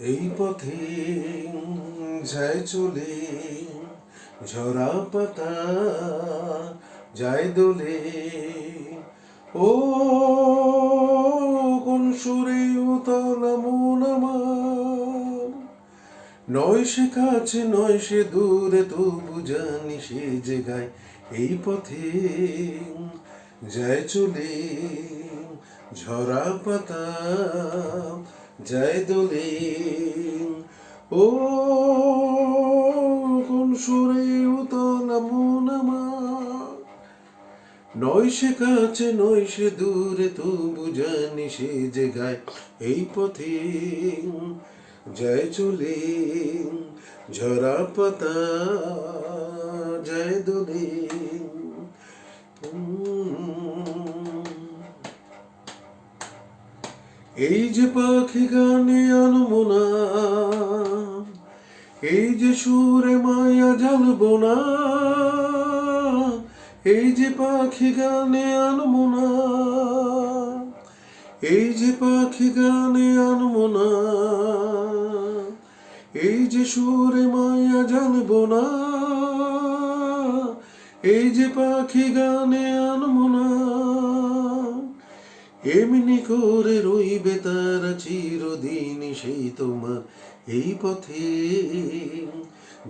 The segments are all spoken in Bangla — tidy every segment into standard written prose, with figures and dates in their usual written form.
এই পথে যায় চলে ঝরা পাতা যায় দোলে। ও কোন সুরে উতল মন আমার, নয় সে কাছে নয় সে দূরে, তবু জানি সে যে গায়। এই পথে যায় চলে ঝরা পাতা যায় দোলে। ও কোন সুরে উতল মন আমার, নয় সে কাছে নয় সে দূরে, তবু জানি সে যে গায়। এই পথে যায় চলে ঝরা পাতা যায় দোলে। এই যে পাখি গানে আনমনা, এই যে সুরে মায়া জ্বালবো না। এই যে পাখি গানে আনমনা, এই যে পাখি গানে আনমনা, এই যে সুরে মায়া জ্বালবো না। এই যে পাখি গানে আনমনা, এমনি করে রইবে তারা চিরদিন সেই তোমার। এই পথে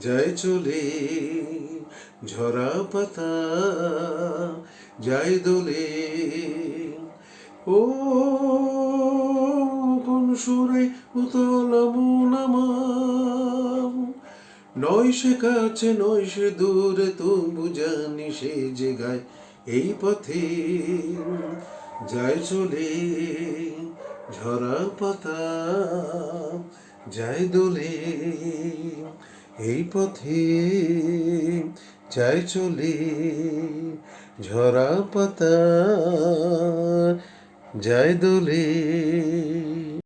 যায় চলে ঝরা পাতা যায় দোলে। ও কোন সুরে উতল মন আমার, নয় সে কাছে নয় সে দূরে, তবু জানি সে যে গায়। এই পথে যায় চলে ঝরা পাতা যায় দোলে। এই পথে যায় চলে ঝরা পাতা যায় দোলে।